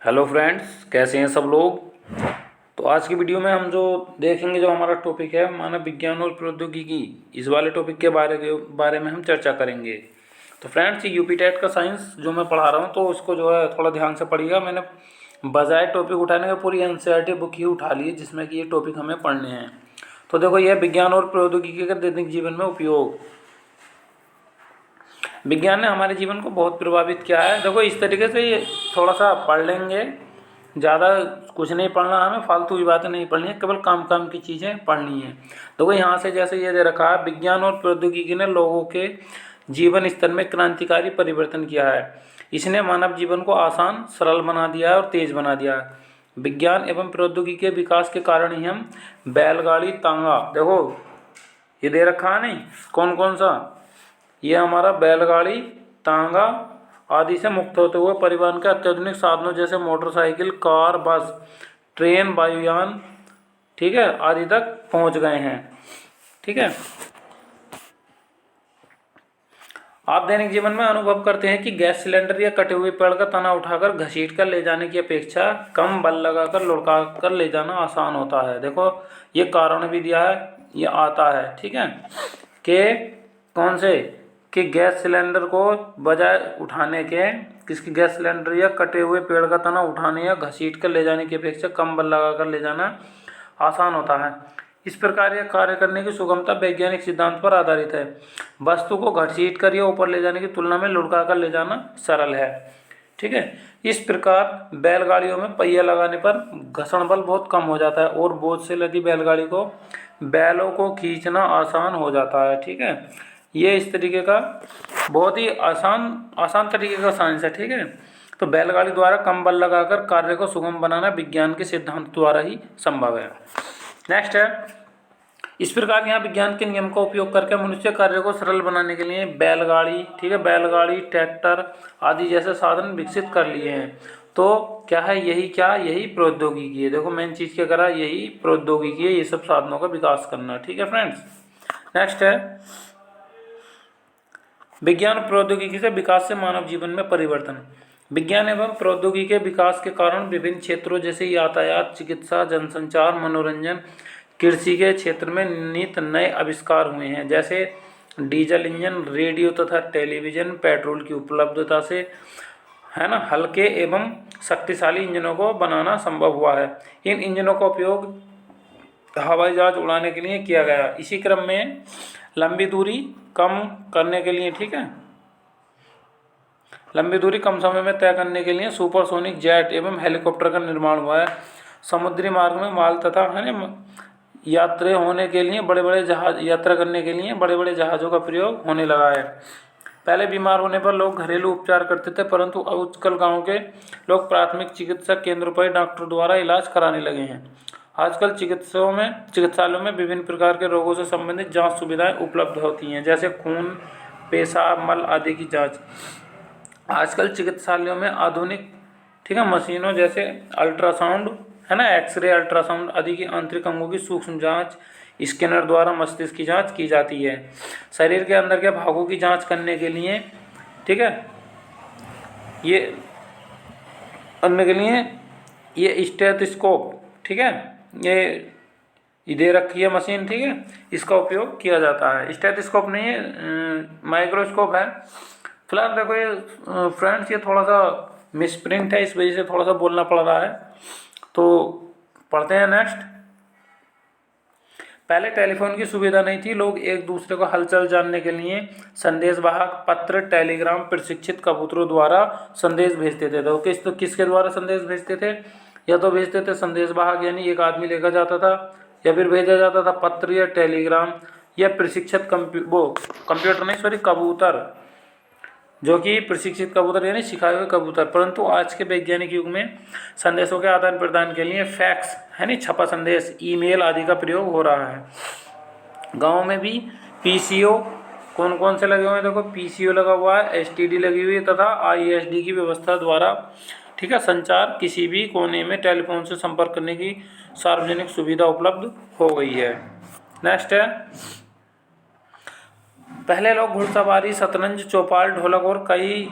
Hello friends, कैसे हैं सब लोग। तो आज की वीडियो में हम जो देखेंगे, जो हमारा टॉपिक है मानव विज्ञान और प्रौद्योगिकी, इस वाले टॉपिक के बारे में हम चर्चा करेंगे। तो फ्रेंड्स, ये यूपी टेट का साइंस जो मैं पढ़ा रहा हूँ, तो उसको जो है थोड़ा ध्यान से पढ़िएगा। मैंने बजाय टॉपिक उठाने का पूरी एनसीईआरटी बुक ही उठा ली है, जिसमें कि ये टॉपिक हमें पढ़ने हैं। तो देखो, यह विज्ञान और प्रौद्योगिकी का दैनिक जीवन में उपयोग। विज्ञान ने हमारे जीवन को बहुत प्रभावित किया है। देखो, इस तरीके से ये थोड़ा सा पढ़ लेंगे, ज़्यादा कुछ नहीं पढ़ना, हमें फालतू की बातें नहीं पढ़नी है, केवल काम काम की चीज़ें पढ़नी है। देखो, यहाँ से जैसे ये दे रखा है, विज्ञान और प्रौद्योगिकी ने लोगों के जीवन स्तर में क्रांतिकारी परिवर्तन किया है। इसने मानव जीवन को आसान, सरल बना दिया है और तेज बना दिया है। विज्ञान एवं प्रौद्योगिकी के विकास के कारण ही हम बैलगाड़ी, तांगा, देखो ये दे रखा है नहीं, कौन कौन सा, ये हमारा बैलगाड़ी, तांगा आदि से मुक्त होते हुए परिवहन के अत्याधुनिक साधनों जैसे मोटरसाइकिल, कार, बस, ट्रेन, वायुयान, ठीक है, आदि तक पहुंच गए हैं। ठीक है, आप दैनिक जीवन में अनुभव करते हैं कि गैस सिलेंडर या कटे हुए पेड़ का तना उठाकर घसीट कर ले जाने की अपेक्षा कम बल लगाकर लुढ़का कर ले जाना आसान होता है। देखो, ये कारण भी दिया है, ये आता है, ठीक है, कि कौन से, कि गैस सिलेंडर को बजाय उठाने के, किसकी, गैस सिलेंडर या कटे हुए पेड़ का तना उठाने या घसीट कर ले जाने की अपेक्षा कम बल लगाकर ले जाना आसान होता है। इस प्रकार यह कार्य करने की सुगमता वैज्ञानिक सिद्धांत पर आधारित है। वस्तु को घसीट कर या ऊपर ले जाने की तुलना में लुढ़का कर ले जाना सरल है। ठीक है, इस प्रकार बैलगाड़ियों में पहिया लगाने पर घर्षण बल बहुत कम हो जाता है और बोझ से लदी बैलगाड़ी को बैलों को खींचना आसान हो जाता है। ठीक है, ये इस तरीके का बहुत ही आसान तरीके का साइंस है। ठीक है, तो बैलगाड़ी द्वारा कम बल लगाकर कार्य को सुगम बनाना विज्ञान के सिद्धांत द्वारा ही संभव है। नेक्स्ट है, इस प्रकार यहाँ विज्ञान के नियम का उपयोग करके मनुष्य कार्य को सरल बनाने के लिए बैलगाड़ी, ठीक है, बैलगाड़ी, ट्रैक्टर आदि जैसे साधन विकसित कर लिए हैं। तो क्या है, यही प्रौद्योगिकी है। देखो, मेन चीज़ क्या करा, यही प्रौद्योगिकी है, ये सब साधनों का विकास करना। ठीक है फ्रेंड्स, नेक्स्ट है, विज्ञान और प्रौद्योगिकी से विकास से मानव जीवन में परिवर्तन। विज्ञान एवं प्रौद्योगिकी के विकास के कारण विभिन्न क्षेत्रों जैसे यातायात, चिकित्सा, जनसंचार, मनोरंजन, कृषि के क्षेत्र में नित नए आविष्कार हुए हैं। जैसे डीजल इंजन, रेडियो तथा टेलीविजन, पेट्रोल की उपलब्धता से, है ना, हल्के एवं शक्तिशाली इंजनों को बनाना संभव हुआ है। इन इंजनों का उपयोग हवाई जहाज उड़ाने के लिए किया गया। इसी क्रम में लंबी दूरी कम करने के लिए, ठीक है, लंबी दूरी कम समय में तय करने के लिए सुपरसोनिक जेट एवं हेलीकॉप्टर का निर्माण हुआ है। समुद्री मार्ग में माल तथा, है ना, यात्रा होने के लिए बड़े बड़े जहाज, यात्रा करने के लिए बड़े बड़े जहाज़ों का प्रयोग होने लगा है। पहले बीमार होने पर लोग घरेलू उपचार करते थे, परंतु आजकल गाँव के लोग प्राथमिक चिकित्सा केंद्रों पर डॉक्टर द्वारा इलाज कराने लगे हैं। आजकल चिकित्सालयों में विभिन्न प्रकार के रोगों से संबंधित जांच सुविधाएं उपलब्ध होती हैं, जैसे खून, पेशाब, मल आदि की जांच। आजकल चिकित्सालयों में आधुनिक, ठीक है, मशीनों जैसे अल्ट्रासाउंड, है ना, एक्सरे, अल्ट्रासाउंड आदि की आंतरिक अंगों की सूक्ष्म जांच, स्कैनर द्वारा मस्तिष्क की जांच की जाती है। शरीर के अंदर के भागों की जांच करने के लिए, ठीक है, ये करने के लिए ये स्टेथोस्कोप, ठीक है, ये दे रखी है मशीन, ठीक है, इसका उपयोग किया जाता है। स्टेथोस्कोप नहीं है, माइक्रोस्कोप है। फिलहाल देखो, ये फ्रेंड्स, ये थोड़ा सा मिसप्रिंट है, इस वजह से थोड़ा सा बोलना पड़ रहा है। तो पढ़ते हैं नेक्स्ट। पहले टेलीफोन की सुविधा नहीं थी। लोग एक दूसरे को हलचल जानने के लिए संदेशवाहक पत्र, टेलीग्राम, प्रशिक्षित कबूतरों द्वारा संदेश भेजते थे। तो किसके द्वारा संदेश भेजते थे, या तो भेजते थे संदेशवाहक, यानी एक आदमी लेकर जाता था, या फिर भेजा जाता था पत्र या टेलीग्राम, या प्रशिक्षित कंप्यूटर नहीं, सॉरी, कबूतर, जो कि प्रशिक्षित कबूतर यानी सिखाए हुए कबूतर। परंतु आज के वैज्ञानिक युग में संदेशों के आदान प्रदान के लिए फैक्स, है नहीं, छपा संदेश, ईमेल आदि का प्रयोग हो रहा है। गांव में भी पीसीओ, कौन कौन से लगे हुए हैं, देखो, पीसीओ लगा हुआ है, एसटीडी लगी हुई है तथा आईएसडी की व्यवस्था द्वारा, ठीक है, संचार, किसी भी कोने में टेलीफोन से संपर्क करने की सार्वजनिक सुविधा उपलब्ध हो गई है। नेक्स्ट है, पहले लोग घुड़सवारी, शतरंज, चौपाल, ढोलक और कई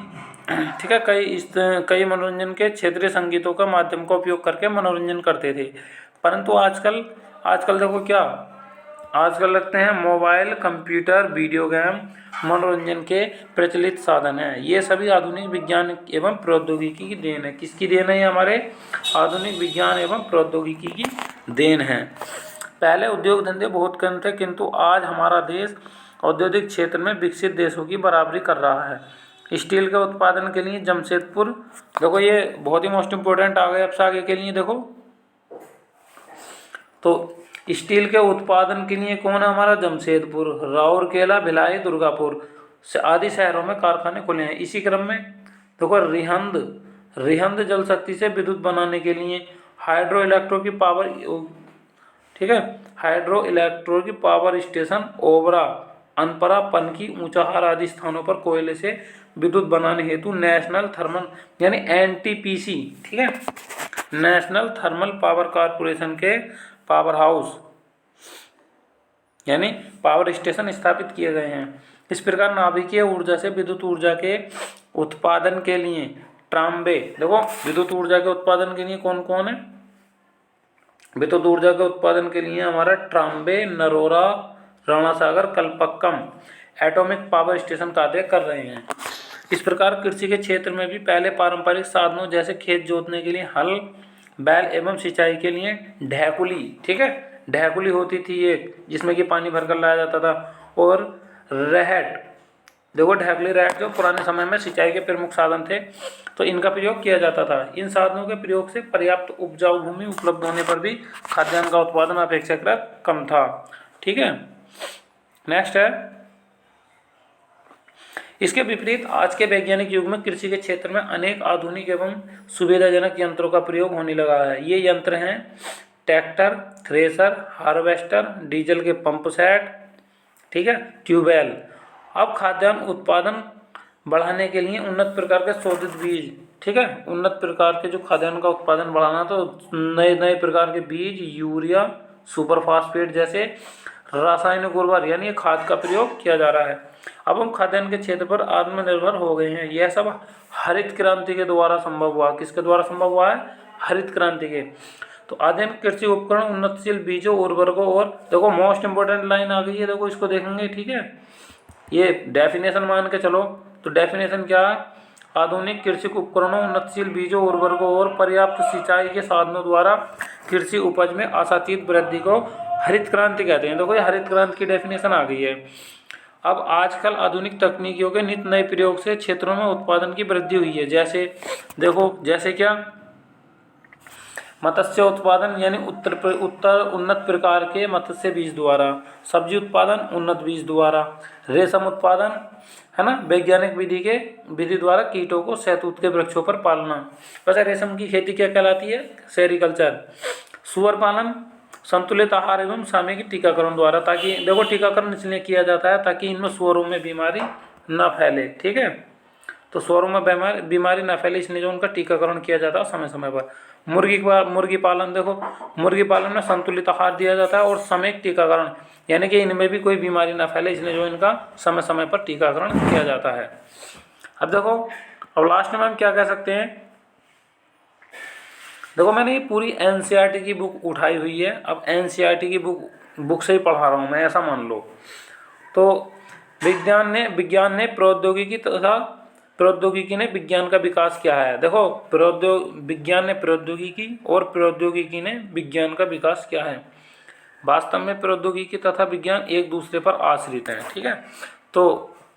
ठीक है, कई मनोरंजन के क्षेत्रीय संगीतों का माध्यम का उपयोग करके मनोरंजन करते थे। परंतु आजकल आजकल देखो क्या, आजकल लगते हैं मोबाइल, कंप्यूटर, वीडियो गेम मनोरंजन के प्रचलित साधन हैं। ये सभी आधुनिक विज्ञान एवं प्रौद्योगिकी की देन है। किसकी देन है? ये हमारे आधुनिक विज्ञान एवं प्रौद्योगिकी की देन है। पहले उद्योग धंधे बहुत कम थे, किंतु आज हमारा देश औद्योगिक क्षेत्र में विकसित देशों की बराबरी कर रहा है। स्टील के उत्पादन के लिए जमशेदपुर, देखो ये बहुत ही मोस्ट इम्पोर्टेंट आ गए अब से आगे के लिए। देखो तो स्टील के उत्पादन के लिए कौन है? हमारा जमशेदपुर, राउरकेला, भिलाई, दुर्गापुर आदि शहरों में कारखाने खुले हैं। इसी क्रम में देखो रिहंद जल शक्ति से विद्युत बनाने के लिए हाइड्रो इलेक्ट्रो की पावर, ठीक है, हाइड्रो इलेक्ट्रो की पावर स्टेशन ओबरा, अनपरा, पनकी, ऊंचाहार आदि स्थानों पर कोयले से विद्युत बनाने हेतु नेशनल थर्मल यानी एनटीपीसी, ठीक है, नेशनल थर्मल पावर कॉरपोरेशन के पावर हाउस यानी पावर स्टेशन स्थापित किए गए हैं। इस प्रकार नाभिकीय ऊर्जा से विद्युत ऊर्जा के उत्पादन के लिए ट्राम्बे, देखो विद्युत ऊर्जा के उत्पादन के लिए कौन कौन है? विद्युत ऊर्जा के उत्पादन के लिए हमारा ट्राम्बे, नरोरा, राणा सागर, कलपक्कम एटॉमिक पावर स्टेशन कार्य कर रहे हैं। इस प्रकार कृषि के क्षेत्र में भी पहले पारंपरिक साधनों जैसे खेत जोतने के लिए हल, बैल एवं सिंचाई के लिए ढैकुली, ठीक है, ढैकुली होती थी एक, जिसमें कि पानी भरकर लाया जाता था, और रहट, देखो ढैकुली रहट जो पुराने समय में सिंचाई के प्रमुख साधन थे, तो इनका प्रयोग किया जाता था। इन साधनों के प्रयोग से पर्याप्त उपजाऊ भूमि उपलब्ध होने पर भी खाद्यान्न का उत्पादन अपेक्षाकृत कम था। ठीक है, नेक्स्ट है, इसके विपरीत आज के वैज्ञानिक युग में कृषि के क्षेत्र में अनेक आधुनिक एवं सुविधाजनक यंत्रों का प्रयोग होने लगा है। ये यंत्र हैं ट्रैक्टर, थ्रेसर, हार्वेस्टर, डीजल के पंप सेट, ठीक है, ट्यूबवेल। अब खाद्यान्न उत्पादन बढ़ाने के लिए उन्नत प्रकार के शोधित बीज, ठीक है, उन्नत प्रकार के जो खाद्यान्न का उत्पादन बढ़ाना, तो नए नए प्रकार के बीज, यूरिया, सुपर फास्फेट जैसे रासायनिक उर्वरक यानी खाद का प्रयोग किया जा रहा है। अब हम खाद्यान्न के क्षेत्र पर आत्मनिर्भर हो गए हैं। यह सब हरित क्रांति के द्वारा संभव हुआ। किसके द्वारा संभव हुआ है? हरित क्रांति के। तो आधुनिक कृषि उपकरण, उन्नतशील बीजों, उर्वरकों, और देखो मोस्ट इंपोर्टेंट लाइन आ गई है, देखो इसको देखेंगे, ठीक है, ये डेफिनेशन मान के चलो। तो डेफिनेशन क्या है? आधुनिक कृषि उपकरणों, उन्नतशील बीजों, उर्वरकों और पर्याप्त सिंचाई के साधनों द्वारा कृषि उपज में आशातीत वृद्धि को हरित क्रांति कहते हैं। देखो ये हरित क्रांति की डेफिनेशन आ गई है। अब आजकल आधुनिक तकनीकियों के नित नए प्रयोग से क्षेत्रों में उत्पादन की वृद्धि हुई है। जैसे देखो, जैसे क्या? मत्स्य उत्पादन यानी उन्नत प्रकार के मत्स्य बीज द्वारा, सब्जी उत्पादन उन्नत बीज द्वारा, रेशम उत्पादन, है ना, वैज्ञानिक विधि द्वारा कीटों को शहतूत के वृक्षों पर पालना। वैसे रेशम की खेती क्या कहलाती है? सेरिकल्चर। सुअर पालन, संतुलित आहार एवं सामूहिक टीकाकरण द्वारा, ताकि देखो टीकाकरण इसलिए किया जाता है ताकि इनमें सुअरों में बीमारी न फैले, ठीक है, तो सुअरों में बीमारी न फैले, इसलिए जो उनका टीकाकरण किया जाता है समय समय पर। मुर्गी पालन, देखो मुर्गी पालन में संतुलित आहार दिया जाता है और सामूहिक टीकाकरण, यानी कि इनमें भी कोई बीमारी ना फैले, इसलिए जो इनका समय समय पर टीकाकरण किया जाता है। अब देखो, अब लास्ट में हम क्या कह सकते हैं? देखो मैंने ये पूरी एनसीईआरटी की बुक उठाई हुई है। अब एनसीईआरटी की बुक से ही पढ़ा रहा हूँ मैं, ऐसा मान लो। तो विज्ञान ने प्रौद्योगिकी ने विज्ञान का विकास किया है। देखो, विज्ञान ने प्रौद्योगिकी और प्रौद्योगिकी ने विज्ञान का विकास किया है। वास्तव में प्रौद्योगिकी तथा विज्ञान एक दूसरे पर आश्रित हैं, ठीक है। तो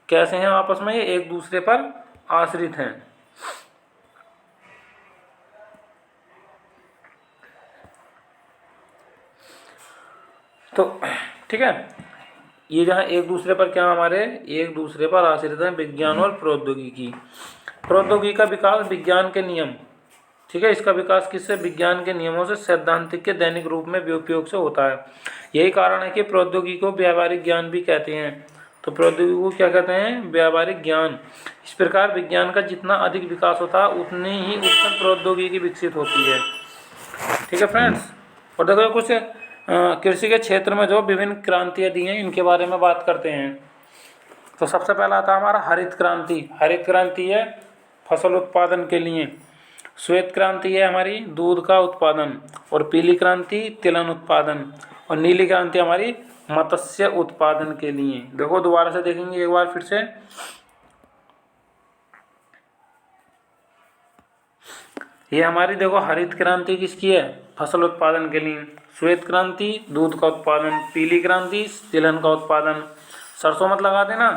कैसे हैं आपस में? ये एक दूसरे पर आश्रित हैं। तो ठीक है, ये जहाँ एक दूसरे पर क्या, हमारे एक दूसरे पर आश्रित हैं, विज्ञान और प्रौद्योगिकी। प्रौद्योगिकी का विकास विज्ञान के नियम, ठीक है, इसका विकास किससे? विज्ञान के नियमों से, सैद्धांतिक के दैनिक रूप में उपयोग से होता है। यही कारण है कि प्रौद्योगिकी को व्यावहारिक ज्ञान भी कहते हैं। तो प्रौद्योगिकी को क्या कहते हैं? व्यावहारिक ज्ञान। इस प्रकार विज्ञान का जितना अधिक विकास होता है उतनी ही उत्तम प्रौद्योगिकी विकसित होती है। ठीक है फ्रेंड्स, और देखो कुछ कृषि के क्षेत्र में जो विभिन्न क्रांतियाँ दी हैं इनके बारे में बात करते हैं। तो सबसे पहला आता है हमारा हरित क्रांति। हरित क्रांति है फसल उत्पादन के लिए। श्वेत क्रांति है हमारी दूध का उत्पादन, और पीली क्रांति तिलहन उत्पादन, और नीली क्रांति हमारी मत्स्य उत्पादन के लिए। देखो दोबारा से देखेंगे एक बार फिर से। ये हमारी देखो हरित क्रांति किसकी है, फसल उत्पादन के लिए। श्वेत क्रांति दूध का उत्पादन, पीली क्रांति तिलहन का उत्पादन, सरसों मत लगा देना।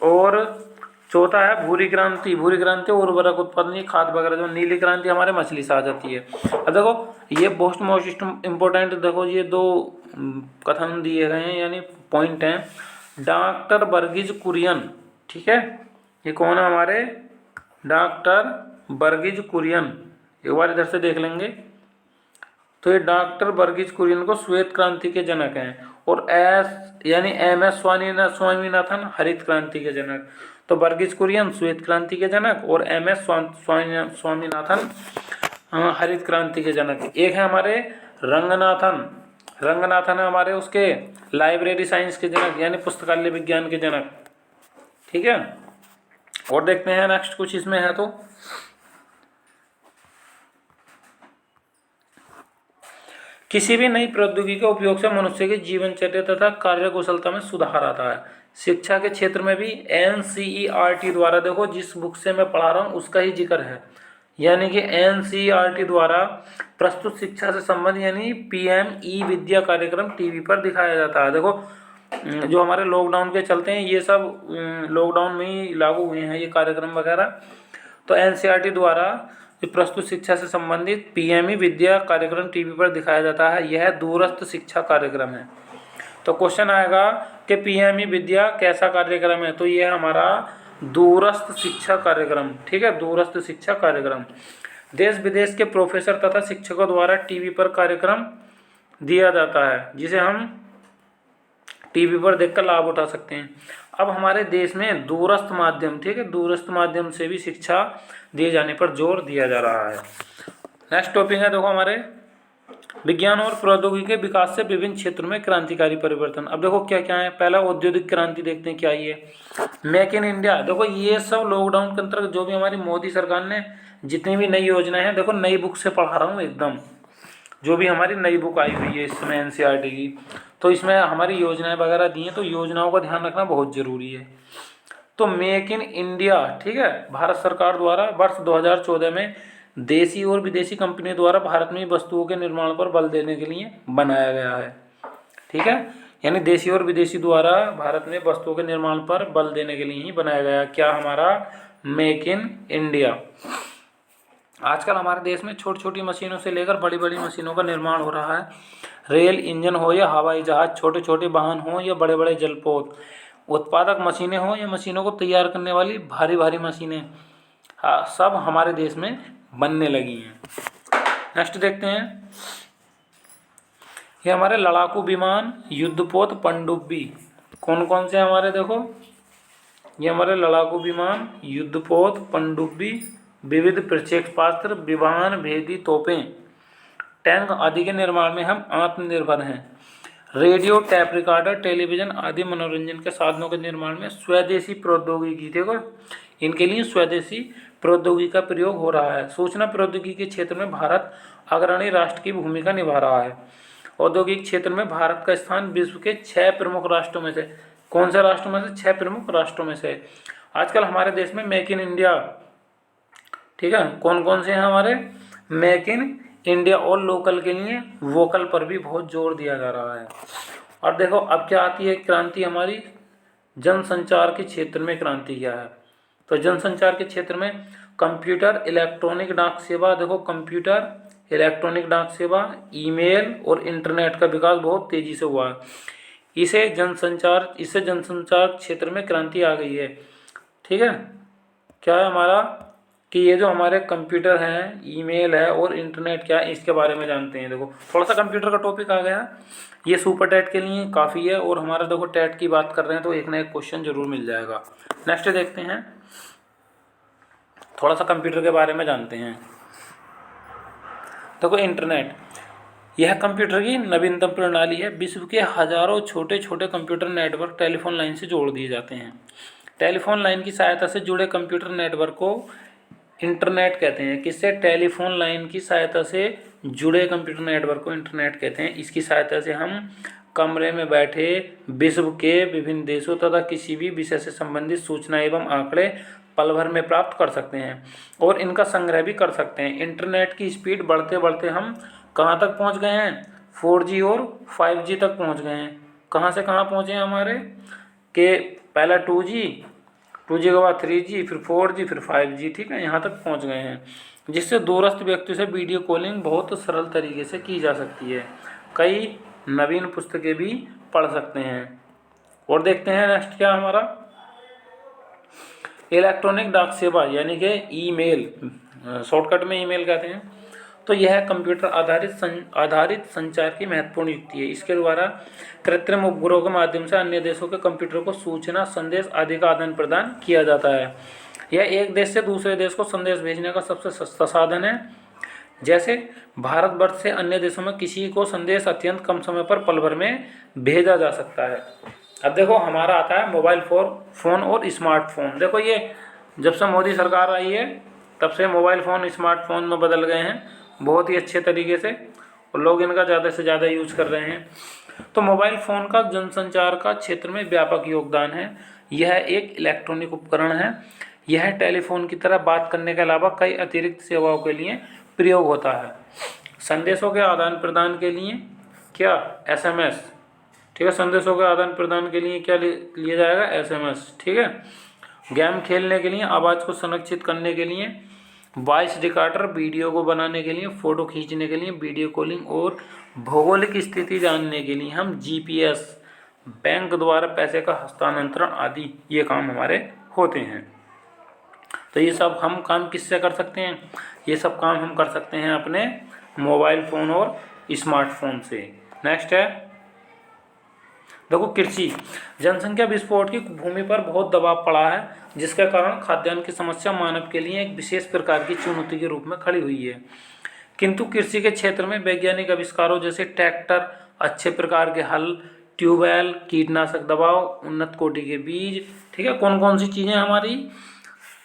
और चौथा है भूरी क्रांति, भूरी क्रांति उर्वरक उत्पादन, ये खाद वगैरह। जो नीली क्रांति हमारे मछली से आ जाती है। अब देखो ये मोस्ट इम्पोर्टेंट, देखो ये दो कथन दिए गए हैं यानी पॉइंट हैं। डॉक्टर वर्गीज कुरियन, ठीक है, ये कौन है हमारे, डॉक्टर वर्गीज कुरियन। एक बार इधर से देख लेंगे तो ये डॉक्टर वर्गीज कुरियन को श्वेत क्रांति के जनक हैं, और एम एस स्वामीनाथन हरित क्रांति के जनक। तो वर्गीज कुरियन श्वेत क्रांति के जनक, और एम एस स्वामीनाथन हरित क्रांति के जनक। एक है हमारे रंगनाथन, रंगनाथन है हमारे उसके लाइब्रेरी साइंस के जनक यानी पुस्तकालय विज्ञान के जनक, ठीक है। और देखते हैं नेक्स्ट कुछ इसमें है तो। किसी भी नई प्रौद्योगिकी के उपयोग से मनुष्य की जीवनचर्या तथा कार्य कुशलता में सुधार आता है। शिक्षा के क्षेत्र में भी NCERT द्वारा, देखो जिस बुक से मैं पढ़ा रहा हूँ उसका ही जिक्र है, यानी कि NCERT द्वारा प्रस्तुत शिक्षा से संबंध यानी PM ई-विद्या कार्यक्रम टीवी पर दिखाया जाता है। देखो जो हमारे लॉकडाउन के चलते हैं ये सब लॉकडाउन में ही लागू हुए हैं ये कार्यक्रम वगैरह। तो NCERT द्वारा प्रस्तुत शिक्षा से संबंधित PM ई-विद्या कार्यक्रम टीवी पर दिखाया जाता है। यह दूरस्थ शिक्षा कार्यक्रम है। तो क्वेश्चन आएगा कि PM ई-विद्या कैसा कार्यक्रम है, तो यह हमारा दूरस्थ शिक्षा कार्यक्रम, ठीक है, दूरस्थ शिक्षा कार्यक्रम। देश विदेश के प्रोफेसर तथा शिक्षकों द्वारा टीवी पर कार्यक्रम दिया जाता है, जिसे हम टीवी पर देखकर लाभ उठा सकते हैं। अब हमारे देश में दूरस्थ माध्यम, ठीक है, दूरस्थ माध्यम से भी शिक्षा दिए जाने पर जोर दिया जा रहा है। नेक्स्ट टॉपिक है देखो हमारे विज्ञान और प्रौद्योगिकी के विकास से विभिन्न क्षेत्रों में क्रांतिकारी परिवर्तन। अब देखो क्या क्या है, पहला औद्योगिक क्रांति देखते हैं क्या ये, मेक इन इंडिया। देखो ये सब लॉकडाउन के अंतर्गत जो भी हमारी मोदी सरकार ने जितनी भी नई योजनाएं हैं, देखो नई बुक से पढ़ा रहा हूँ एकदम, जो भी हमारी नई बुक आई हुई है इस समय NCERT की, तो इसमें हमारी योजनाएं वगैरह दी हैं, तो योजनाओं का ध्यान रखना बहुत जरूरी है। तो मेक इन इंडिया, ठीक है, भारत सरकार द्वारा वर्ष 2014 में देसी और विदेशी कंपनियों द्वारा भारत में वस्तुओं के निर्माण पर बल देने के लिए बनाया गया है, ठीक है, यानी देसी और विदेशी द्वारा भारत में वस्तुओं के निर्माण पर बल देने के लिए ही बनाया गया क्या, हमारा मेक इन इंडिया। आजकल हमारे देश में छोटी छोटी मशीनों से लेकर बड़ी बड़ी मशीनों का निर्माण हो रहा है। रेल इंजन हो या हवाई जहाज, छोटे छोटे वाहन हो या बड़े बड़े जलपोत, उत्पादक मशीनें हो या मशीनों को तैयार करने वाली भारी भारी मशीनें, हाँ, सब हमारे देश में बनने लगी हैं। नेक्स्ट देखते हैं, ये हमारे लड़ाकू विमान, युद्धपोत, पनडुब्बी कौन कौन से हमारे, देखो ये हमारे लड़ाकू विमान, युद्धपोत, पनडुब्बी, विविध प्रक्षेपास्त्र, विमान भेदी तोपें, टैंक आदि के निर्माण में हम आत्मनिर्भर हैं। रेडियो, टेप रिकॉर्डर, टेलीविजन आदि मनोरंजन के साधनों के निर्माण में स्वदेशी प्रौद्योगिकी, देखो इनके लिए स्वदेशी प्रौद्योगिकी का प्रयोग हो रहा है। सूचना प्रौद्योगिकी के क्षेत्र में भारत अग्रणी राष्ट्र की भूमिका निभा रहा है। औद्योगिक क्षेत्र में भारत का स्थान विश्व के 6 प्रमुख राष्ट्रों में से, कौन से राष्ट्रों में से, 6 प्रमुख राष्ट्रों में से। आजकल हमारे देश में मेक इन इंडिया, ठीक है, कौन कौन से हैं हमारे, मेक इन इंडिया और लोकल के लिए वोकल पर भी बहुत जोर दिया जा रहा है। और देखो अब क्या आती है क्रांति हमारी, जनसंचार के क्षेत्र में क्रांति क्या है, तो जनसंचार के क्षेत्र में कंप्यूटर, इलेक्ट्रॉनिक डाक सेवा, देखो कंप्यूटर, इलेक्ट्रॉनिक डाक सेवा, ईमेल और इंटरनेट का विकास बहुत तेजी से हुआ है। इससे जनसंचार क्षेत्र में क्रांति आ गई है, ठीक है। क्या है हमारा कि ये जो हमारे कंप्यूटर हैं, ईमेल है और इंटरनेट क्या है, इसके बारे में जानते हैं। देखो थोड़ा सा कंप्यूटर का टॉपिक आ गया, ये सुपर टेट के लिए काफ़ी है, और हमारा देखो टेट की बात कर रहे हैं तो एक ना एक क्वेश्चन जरूर मिल जाएगा। नेक्स्ट देखते हैं, थोड़ा सा कंप्यूटर के बारे में जानते हैं। देखो इंटरनेट, यह कंप्यूटर की नवीनतम प्रणाली है। विश्व के हजारों छोटे छोटे कंप्यूटर नेटवर्क टेलीफोन लाइन से जोड़ दिए जाते हैं। टेलीफोन लाइन की सहायता से जुड़े कंप्यूटर नेटवर्क को इंटरनेट कहते हैं। किससे? टेलीफोन लाइन की सहायता से जुड़े कंप्यूटर नेटवर्क को इंटरनेट कहते हैं। इसकी सहायता से हम कमरे में बैठे विश्व के विभिन्न देशों तथा किसी भी विषय से संबंधित सूचना एवं आंकड़े पल भर में प्राप्त कर सकते हैं और इनका संग्रह भी कर सकते हैं। इंटरनेट की स्पीड बढ़ते बढ़ते हम कहाँ तक पहुँच गए हैं? 4G और 5G तक पहुँच गए हैं। कहाँ से कहाँ पहुँचे हैं हमारे कि पहला 2G, 2G के बाद 3G, फिर 4G, फिर 5G, ठीक है, यहाँ तक पहुँच गए हैं, जिससे दूरस्थ व्यक्ति से वीडियो कॉलिंग बहुत सरल तरीके से की जा सकती है। कई नवीन पुस्तकें भी पढ़ सकते हैं। और देखते हैं नेक्स्ट क्या हमारा, इलेक्ट्रॉनिक डाक सेवा यानी कि ईमेल, शॉर्टकट में ईमेल कहते हैं। तो यह कंप्यूटर आधारित संचार की महत्वपूर्ण युक्ति है। इसके द्वारा कृत्रिम उपग्रहों के माध्यम से अन्य देशों के कंप्यूटर को सूचना, संदेश आदि का आदान प्रदान किया जाता है। यह एक देश से दूसरे देश को संदेश भेजने का सबसे सस्ता साधन है। जैसे भारतवर्ष से अन्य देशों में किसी को संदेश अत्यंत कम समय पर पल भर में भेजा जा सकता है। अब देखो हमारा आता है मोबाइल फ़ोन और स्मार्टफोन। देखो ये जब से मोदी सरकार आई है तब से मोबाइल फ़ोन स्मार्टफोन में बदल गए हैं बहुत ही अच्छे तरीके से, और लोग इनका ज़्यादा से ज़्यादा यूज कर रहे हैं। तो मोबाइल फ़ोन का जनसंचार का क्षेत्र में व्यापक योगदान है। यह एक इलेक्ट्रॉनिक उपकरण है। यह टेलीफोन की तरह बात करने के अलावा कई अतिरिक्त सेवाओं के लिए प्रयोग होता है। संदेशों के आदान प्रदान के लिए क्या? SMS, ठीक है, संदेशों के आदान प्रदान के लिए क्या लिया जाएगा? SMS, ठीक है। गेम खेलने के लिए, आवाज़ को संरक्षित करने के लिए, वॉइस रिकॉर्डर, वीडियो को बनाने के लिए, फ़ोटो खींचने के लिए, वीडियो कॉलिंग और भौगोलिक स्थिति जानने के लिए हम GPS, बैंक द्वारा पैसे का हस्तांतरण आदि ये काम हमारे होते हैं। तो ये सब हम काम किससे कर सकते हैं? ये सब काम हम कर सकते हैं अपने मोबाइल फ़ोन और स्मार्टफोन से। नेक्स्ट है देखो कृषि। जनसंख्या विस्फोट की भूमि पर बहुत दबाव पड़ा है, जिसके कारण खाद्यान्न की समस्या मानव के लिए एक विशेष प्रकार की चुनौती के रूप में खड़ी हुई है। किंतु कृषि के क्षेत्र में वैज्ञानिक आविष्कारों जैसे ट्रैक्टर, अच्छे प्रकार के हल, ट्यूबवेल, कीटनाशक दवाओं, उन्नत कोटि के बीज, ठीक है, कौन कौन सी चीज़ें हमारी,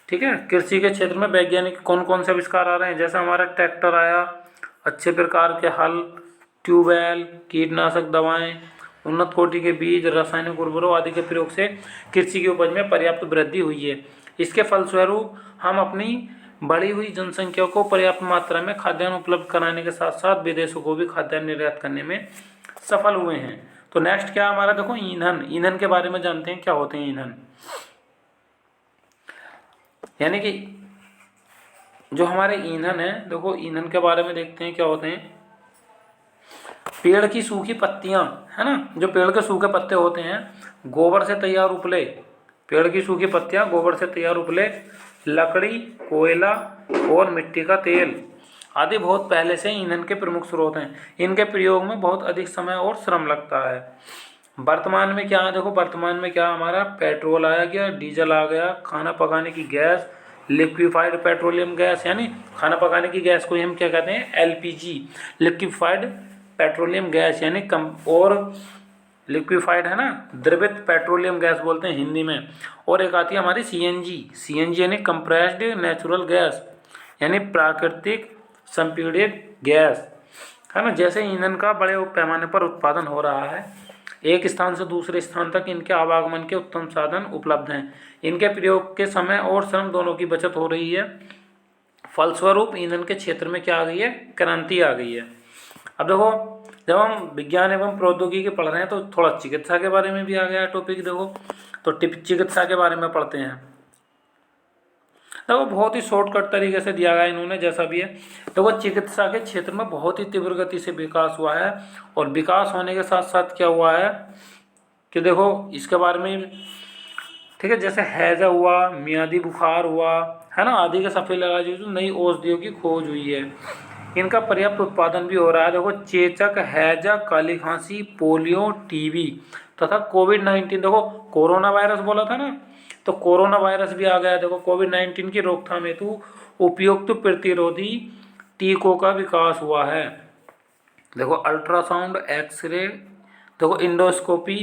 ठीक है, कृषि के क्षेत्र में वैज्ञानिक कौन कौन से आविष्कार आ रहे हैं? जैसे हमारा ट्रैक्टर आया, अच्छे प्रकार के हल, ट्यूबवेल, कीटनाशक दवाएं, उन्नत कोटि के बीज, रासायनिक उर्वरकों आदि के प्रयोग से कृषि की उपज में पर्याप्त वृद्धि हुई है। इसके फलस्वरूप हम अपनी बढ़ी हुई जनसंख्या को पर्याप्त मात्रा में खाद्यान्न उपलब्ध कराने के साथ साथ विदेशों को भी खाद्यान्न निर्यात करने में सफल हुए हैं। तो नेक्स्ट क्या हमारा देखो ईंधन। ईंधन के बारे में जानते हैं क्या होते हैं ईंधन, यानी कि जो हमारे ईंधन है, देखो ईंधन के बारे में देखते हैं क्या होते हैं। पेड़ की सूखी पत्तियां, है ना, जो पेड़ के सूखे पत्ते होते हैं, गोबर से तैयार उपले, पेड़ की सूखी पत्तियां, गोबर से तैयार उपले, लकड़ी, कोयला और मिट्टी का तेल आदि बहुत पहले से ईंधन के प्रमुख स्रोत हैं। इनके प्रयोग में बहुत अधिक समय और श्रम लगता है। वर्तमान में क्या है, देखो वर्तमान में क्या हमारा पेट्रोल आ गया, डीजल आ गया, खाना पकाने की गैस, लिक्विफाइड पेट्रोलियम गैस, यानी खाना पकाने की गैस को हम क्या कहते हैं? LPG, लिक्विफाइड पेट्रोलियम गैस, यानी कम और लिक्विफाइड है ना, द्रवित पेट्रोलियम गैस बोलते हैं हिंदी में। और एक आती है हमारी CNG यानी कंप्रेस्ड नेचुरल गैस, यानी प्राकृतिक संपीड़ित गैस, है ना। जैसे ईंधन का बड़े पैमाने पर उत्पादन हो रहा है, एक स्थान से दूसरे स्थान तक इनके आवागमन के उत्तम साधन उपलब्ध हैं। इनके प्रयोग के समय और श्रम दोनों की बचत हो रही है। फलस्वरूप ईंधन के क्षेत्र में क्या आ गई है? क्रांति आ गई है। अब देखो जब हम विज्ञान एवं प्रौद्योगिकी पढ़ रहे हैं तो थोड़ा चिकित्सा के बारे में भी आ गया है टॉपिक। देखो तो चिकित्सा के बारे में पढ़ते हैं। देखो बहुत ही शॉर्टकट तरीके से दिया गया इन्होंने, जैसा भी है। देखो चिकित्सा के क्षेत्र में बहुत ही तीव्र गति से विकास हुआ है, और विकास होने के साथ साथ क्या हुआ है कि देखो इसके बारे में, ठीक है, जैसे हैजा हुआ, मियादी बुखार हुआ, है ना, आदि के सफेद इलाज, नई औषधियों की खोज हुई है। इनका पर्याप्त उत्पादन भी हो रहा है। देखो चेचक, हैजा, काली खांसी, पोलियो, TB तथा कोविड-19, देखो कोरोना वायरस बोला था ना, तो कोरोना वायरस भी आ गया। देखो कोविड-19 की रोकथाम हेतु उपयुक्त प्रतिरोधी टीकों का विकास हुआ है। देखो अल्ट्रासाउंड, एक्सरे, देखो इंडोस्कोपी,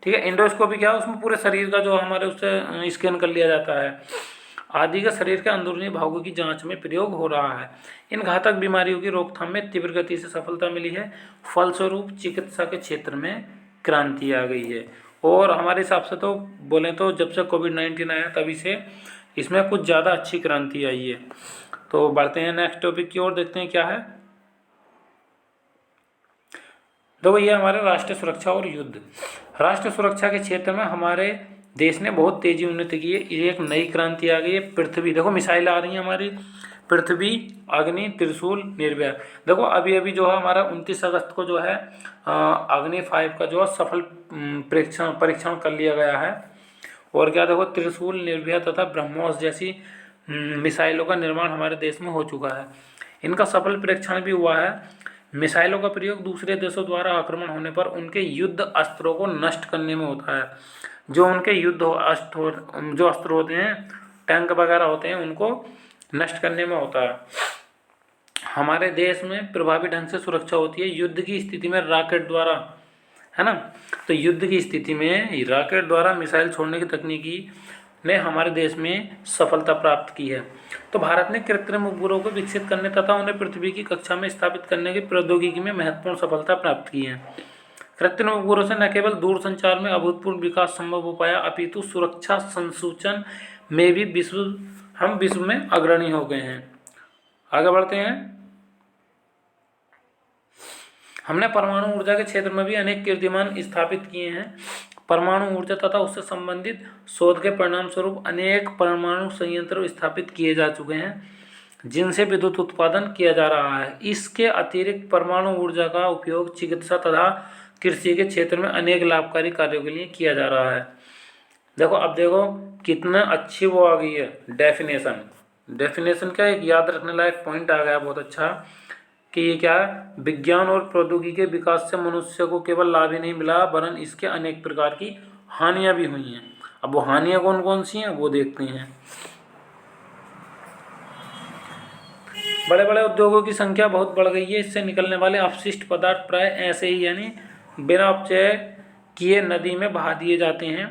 ठीक है। एंडोस्कोपी क्या है, उसमें पूरे शरीर का जो हमारे उससे स्कैन कर लिया जाता है आदि का शरीर के अंदरूनी भागों की जांच में प्रयोग हो रहा है। इन घातक बीमारियों की रोकथाम में तीव्र गति से सफलता मिली है। फलस्वरूप चिकित्सा के क्षेत्र में क्रांति आ गई है। और हमारे हिसाब से तो बोलें तो जब से कोविड-19 आया तभी से इसमें कुछ ज़्यादा अच्छी क्रांति आई है। तो बढ़ते हैं नेक्स्ट टॉपिक की ओर, देखते हैं क्या है। देखो ये हमारे राष्ट्रीय सुरक्षा और युद्ध। राष्ट्रीय सुरक्षा के क्षेत्र में हमारे देश ने बहुत तेजी उन्नति की है। ये एक नई क्रांति आ गई है। पृथ्वी, देखो मिसाइल आ रही है हमारी, पृथ्वी, अग्नि, त्रिशूल, निर्भय। देखो अभी अभी जो है हमारा 29 अगस्त को जो है अग्नि 5 का जो है सफल परीक्षण कर लिया गया है। और क्या देखो त्रिशूल, निर्भय तथा ब्रह्मोस जैसी मिसाइलों का निर्माण हमारे देश में हो चुका है। इनका सफल परीक्षण भी हुआ है। मिसाइलों का प्रयोग दूसरे देशों द्वारा आक्रमण होने पर उनके युद्ध अस्त्रों को नष्ट करने में होता है। जो उनके युद्ध जो अस्त्र होते हैं, टैंक वगैरह होते हैं, उनको नष्ट करने में होता है। हमारे देश में प्रभावी ढंग से सुरक्षा होती है युद्ध की स्थिति में रॉकेट द्वारा, है ना। तो युद्ध की स्थिति में रॉकेट द्वारा मिसाइल छोड़ने की तकनीकी ने हमारे देश में सफलता प्राप्त की है। तो भारत ने कृत्रिम उपग्रहों को विकसित करने तथा उन्हें पृथ्वी की कक्षा में स्थापित करने की प्रौद्योगिकी में महत्वपूर्ण सफलता प्राप्त की है। कृत्रिम उपग्रहों से न केवल दूरसंचार में अभूतपूर्व विकास संभव हो पाया, अपितु सुरक्षा संसूचन में भी हम विश्व में अग्रणी हो गए हैं। आगे बढ़ते हैं। हमने परमाणु ऊर्जा के क्षेत्र में भी अनेक कीर्तिमान स्थापित किए हैं। परमाणु ऊर्जा तथा उससे संबंधित शोध के परिणाम स्वरूप अनेक परमाणु संयंत्र स्थापित किए जा चुके हैं, जिनसे विद्युत उत्पादन किया जा रहा है। इसके अतिरिक्त परमाणु ऊर्जा का उपयोग चिकित्सा तथा कृषि के क्षेत्र में अनेक लाभकारी कार्यों के लिए किया जा रहा है। देखो अब देखो कितना अच्छी वो आ गई है डेफिनेशन क्या, एक याद रखने लायक पॉइंट आ गया बहुत अच्छा, कि ये क्या है, विज्ञान और प्रौद्योगिकी के विकास से मनुष्य को केवल लाभ ही नहीं मिला वरन इसके अनेक प्रकार की हानियां भी हुई हैं। अब वो हानियां कौन कौन सी हैं वो देखते हैं। बड़े बड़े उद्योगों की संख्या बहुत बढ़ गई है। इससे निकलने वाले अपशिष्ट पदार्थ प्राय ऐसे ही यानी बिना उपचय किए नदी में बहा दिए जाते हैं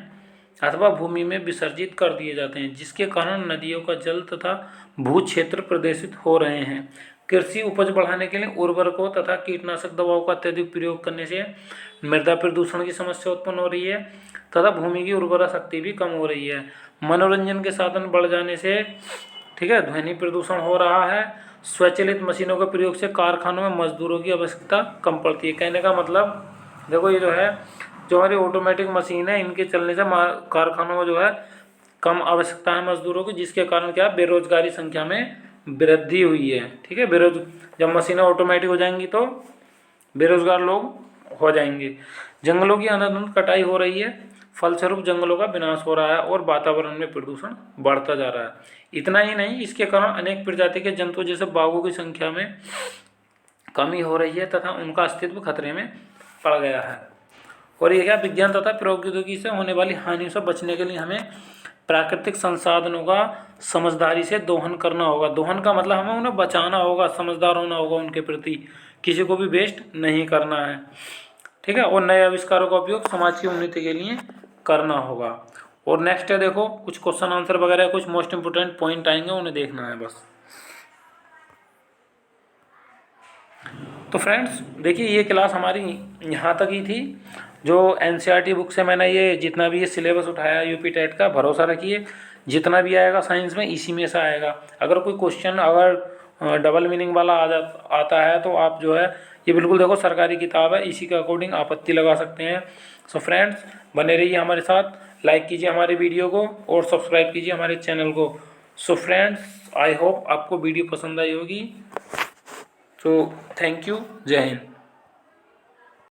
अथवा भूमि में विसर्जित कर दिए जाते हैं, जिसके कारण नदियों का जल तथा भू क्षेत्र प्रदूषित हो रहे हैं। कृषि उपज बढ़ाने के लिए उर्वरकों तथा कीटनाशक दवाओं का अत्यधिक प्रयोग करने से मृदा प्रदूषण की समस्या उत्पन्न हो रही है तथा भूमि की उर्वरा शक्ति भी कम हो रही है। मनोरंजन के साधन बढ़ जाने से, ठीक है, ध्वनि प्रदूषण हो रहा है। स्वचालित मशीनों के प्रयोग से कारखानों में मजदूरों की आवश्यकता कम पड़ती है। कहने का मतलब देखो ये जो हमारी ऑटोमेटिक मशीन है, इनके चलने से कारखानों में जो है कम आवश्यकता है मजदूरों की, जिसके कारण क्या बेरोजगारी संख्या में वृद्धि हुई है। ठीक है, जब मशीनें ऑटोमेटिक हो जाएंगी तो बेरोजगार लोग हो जाएंगे। जंगलों की अनधिकृत कटाई हो रही है, फलस्वरूप जंगलों का विनाश हो रहा है और वातावरण में प्रदूषण बढ़ता जा रहा है। इतना ही नहीं, इसके कारण अनेक प्रजाति के जंतु जैसे बाघों की संख्या में कमी हो रही है तथा उनका अस्तित्व खतरे में पड़ गया है। और ये क्या, विज्ञान तथा प्रौद्योगिकी से होने वाली हानियों से बचने के लिए हमें प्राकृतिक संसाधनों का समझदारी से दोहन करना होगा। दोहन का मतलब हमें उन्हें बचाना होगा, समझदार होना होगा उनके प्रति, किसी को भी वेस्ट नहीं करना है। ठीक है, और नए आविष्कारों का उपयोग समाज की उन्नति के लिए करना होगा। और नेक्स्ट है, देखो कुछ क्वेश्चन आंसर वगैरह कुछ मोस्ट इंपोर्टेंट पॉइंट आएंगे, उन्हें देखना है बस। तो फ्रेंड्स देखिए, ये क्लास हमारी यहाँ तक ही थी। जो एनसीईआरटी बुक से मैंने ये जितना भी ये सिलेबस उठाया यूपी टेट का, भरोसा रखिए जितना भी आएगा साइंस में इसी में से आएगा। अगर कोई क्वेश्चन अगर डबल मीनिंग वाला आता है तो आप जो है ये बिल्कुल देखो सरकारी किताब है, इसी के अकॉर्डिंग आपत्ति लगा सकते हैं। सो फ्रेंड्स बने रहिए हमारे साथ, लाइक कीजिए हमारे वीडियो को और सब्सक्राइब कीजिए हमारे चैनल को। सो फ्रेंड्स आई होप आपको वीडियो पसंद आई होगी। सो थैंक यू, जय हिंद।